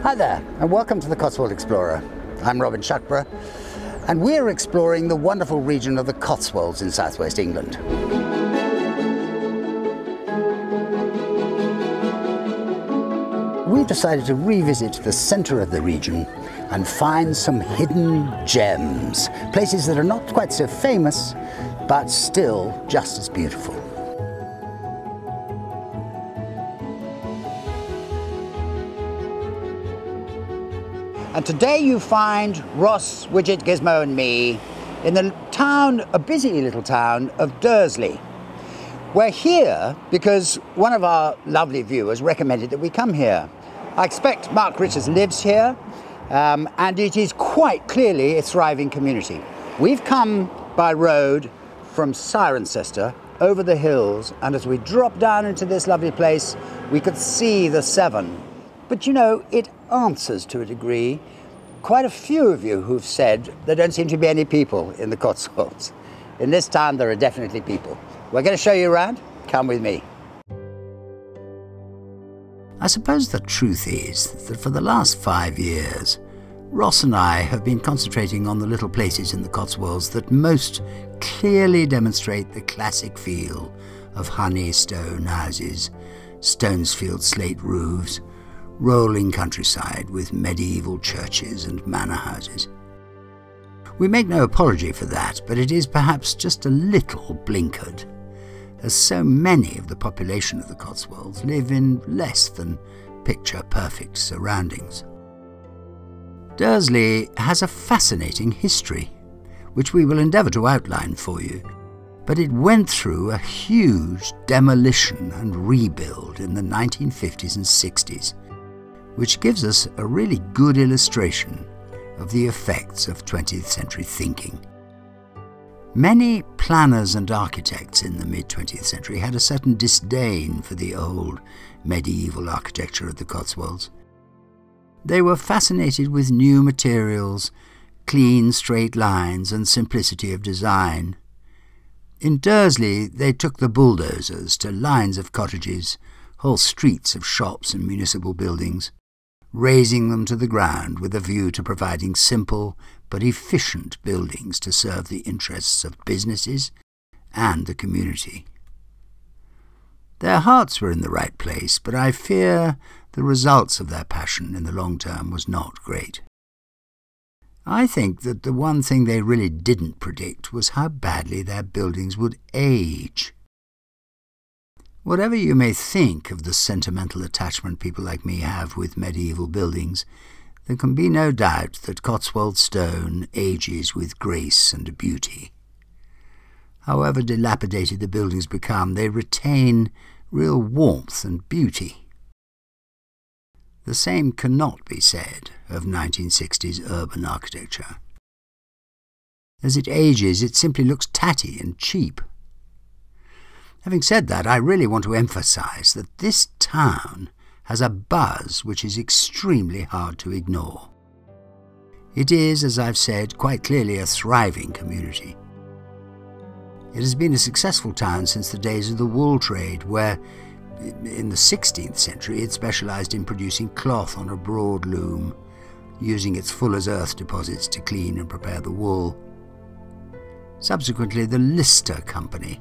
Hi there, and welcome to the Cotswold Explorer. I'm Shuckburgh, and we're exploring the wonderful region of the Cotswolds in southwest England. We've decided to revisit the centre of the region and find some hidden gems, places that are not quite so famous, but still just as beautiful. And today you find Ross, Widget, Gizmo and me in the town, a busy little town of Dursley. We're here because one of our lovely viewers recommended that we come here. I expect Mark Richards lives here, and it is quite clearly a thriving community. We've come by road from Cirencester over the hills, and as we drop down into this lovely place, we could see the Severn. But you know, it answers to a degree quite a few of you who've said there don't seem to be any people in the Cotswolds. In this town, there are definitely people. We're going to show you around. Come with me. I suppose the truth is that for the last 5 years, Ross and I have been concentrating on the little places in the Cotswolds that most clearly demonstrate the classic feel of honey stone houses, Stonesfield slate roofs, rolling countryside with medieval churches and manor houses. We make no apology for that, but it is perhaps just a little blinkered, as so many of the population of the Cotswolds live in less than picture-perfect surroundings. Dursley has a fascinating history, which we will endeavour to outline for you, but it went through a huge demolition and rebuild in the 1950s and 60s, which gives us a really good illustration of the effects of 20th century thinking. Many planners and architects in the mid-20th century had a certain disdain for the old medieval architecture of the Cotswolds. They were fascinated with new materials, clean straight lines and simplicity of design. In Dursley, they took the bulldozers to lines of cottages, whole streets of shops and municipal buildings, razing them to the ground with a view to providing simple but efficient buildings to serve the interests of businesses and the community. Their hearts were in the right place, but I fear the results of their passion in the long term was not great. I think that the one thing they really didn't predict was how badly their buildings would age. Whatever you may think of the sentimental attachment people like me have with medieval buildings, there can be no doubt that Cotswold stone ages with grace and beauty. However dilapidated the buildings become, they retain real warmth and beauty. The same cannot be said of 1960s urban architecture. As it ages, it simply looks tatty and cheap. Having said that, I really want to emphasise that this town has a buzz which is extremely hard to ignore. It is, as I've said, quite clearly a thriving community. It has been a successful town since the days of the wool trade, where, in the 16th century, it specialised in producing cloth on a broad loom, using its fuller's earth deposits to clean and prepare the wool. Subsequently, the Lister Company,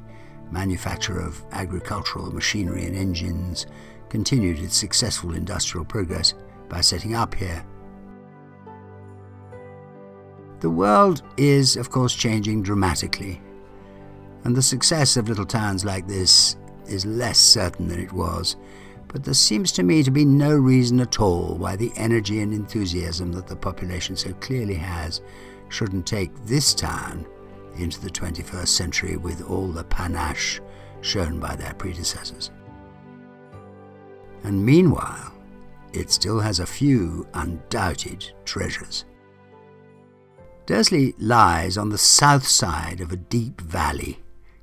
manufacturer of agricultural machinery and engines, continued its successful industrial progress by setting up here. The world is, of course, changing dramatically, and the success of little towns like this is less certain than it was, but there seems to me to be no reason at all why the energy and enthusiasm that the population so clearly has shouldn't take this town into the 21st century with all the panache shown by their predecessors. And meanwhile, it still has a few undoubted treasures. Dursley lies on the south side of a deep valley,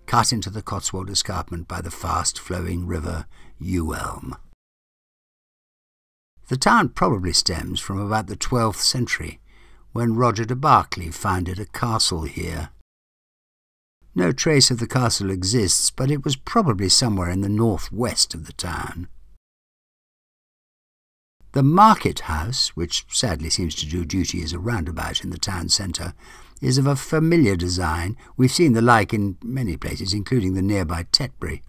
cut into the Cotswold escarpment by the fast-flowing river Uelm. The town probably stems from about the 12th century, when Roger de Berkeley founded a castle here. No trace of the castle exists, but it was probably somewhere in the northwest of the town. The market house, which sadly seems to do duty as a roundabout in the town centre, is of a familiar design. We've seen the like in many places, including the nearby Tetbury.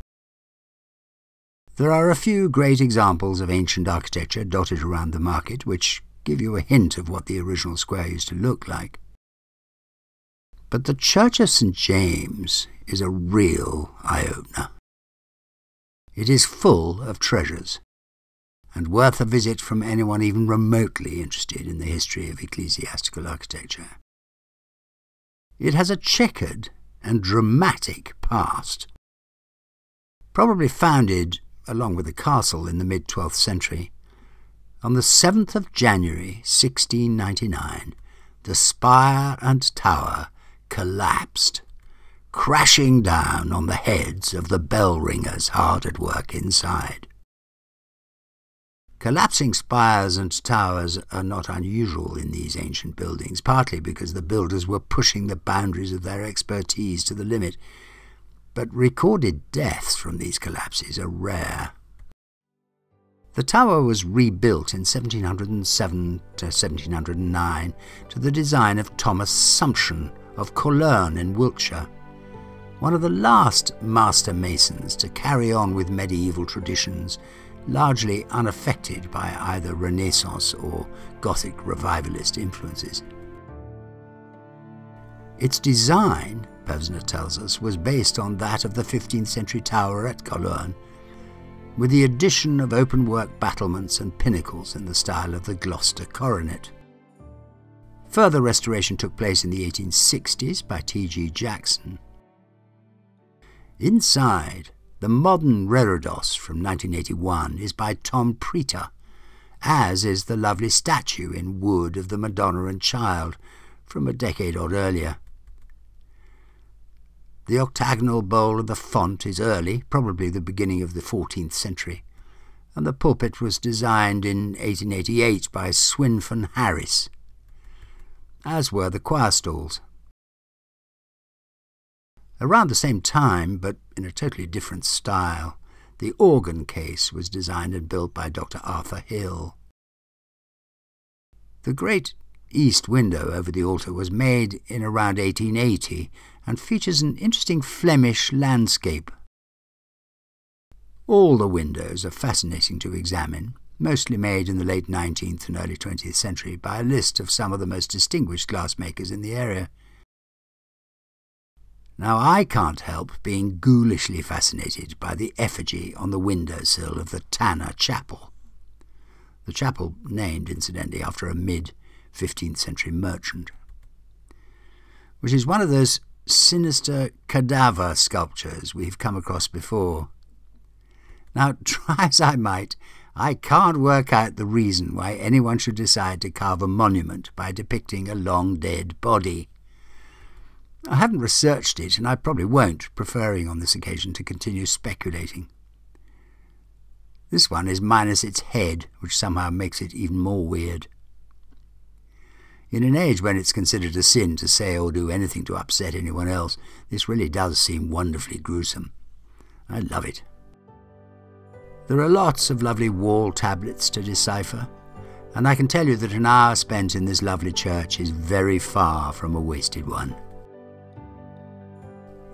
There are a few great examples of ancient architecture dotted around the market, which give you a hint of what the original square used to look like. But the Church of St. James is a real eye-opener. It is full of treasures, and worth a visit from anyone even remotely interested in the history of ecclesiastical architecture. It has a checkered and dramatic past. Probably founded, along with the castle in the mid-12th century, on the 7th of January 1699, the spire and tower collapsed, crashing down on the heads of the bell ringers hard at work inside. Collapsing spires and towers are not unusual in these ancient buildings, partly because the builders were pushing the boundaries of their expertise to the limit, but recorded deaths from these collapses are rare. The tower was rebuilt in 1707 to 1709 to the design of Thomas Sumption of Cologne in Wiltshire, one of the last master masons to carry on with medieval traditions, largely unaffected by either Renaissance or Gothic revivalist influences. Its design, Pevsner tells us, was based on that of the 15th century tower at Cologne, with the addition of open-work battlements and pinnacles in the style of the Gloucester coronet. Further restoration took place in the 1860s by T.G. Jackson. Inside, the modern reredos from 1981 is by Tom Preter, as is the lovely statue in wood of the Madonna and Child from a decade-odd earlier. The octagonal bowl of the font is early, probably the beginning of the 14th century, and the pulpit was designed in 1888 by Swinfen Harris, as were the choir stalls. Around the same time, but in a totally different style, the organ case was designed and built by Dr. Arthur Hill. The great east window over the altar was made in around 1880 and features an interesting Flemish landscape. All the windows are fascinating to examine, mostly made in the late 19th and early 20th century by a list of some of the most distinguished glassmakers in the area. Now, I can't help being ghoulishly fascinated by the effigy on the windowsill of the Tanner Chapel. The chapel named, incidentally, after a mid-15th century merchant, which is one of those sinister cadaver sculptures we've come across before. Now, try as I might, I can't work out the reason why anyone should decide to carve a monument by depicting a long-dead body. I haven't researched it, and I probably won't, preferring on this occasion to continue speculating. This one is minus its head, which somehow makes it even more weird. In an age when it's considered a sin to say or do anything to upset anyone else, this really does seem wonderfully gruesome. I love it. There are lots of lovely wall tablets to decipher, and I can tell you that an hour spent in this lovely church is very far from a wasted one.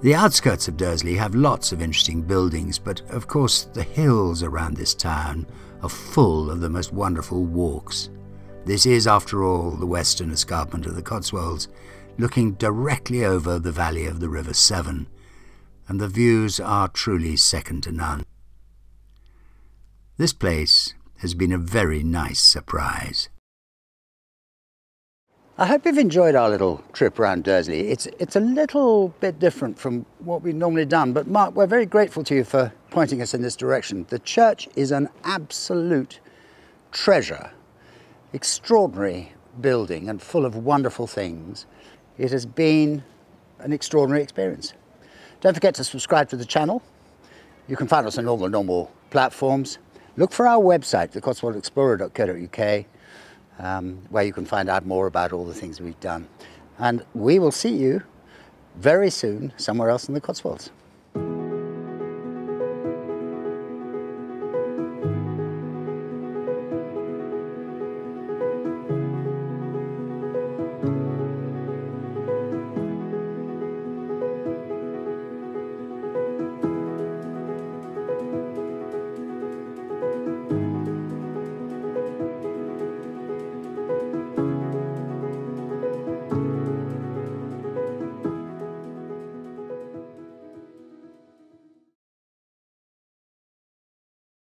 The outskirts of Dursley have lots of interesting buildings, but of course the hills around this town are full of the most wonderful walks. This is, after all, the western escarpment of the Cotswolds, looking directly over the valley of the River Severn, and the views are truly second to none. This place has been a very nice surprise. I hope you've enjoyed our little trip around Dursley. It's a little bit different from what we've normally done, but Mark, we're very grateful to you for pointing us in this direction. The church is an absolute treasure, extraordinary building and full of wonderful things. It has been an extraordinary experience. Don't forget to subscribe to the channel. You can find us on all the normal platforms. Look for our website, the cotswoldexplorer.co.uk, where you can find out more about all the things we've done. And we will see you very soon somewhere else in the Cotswolds.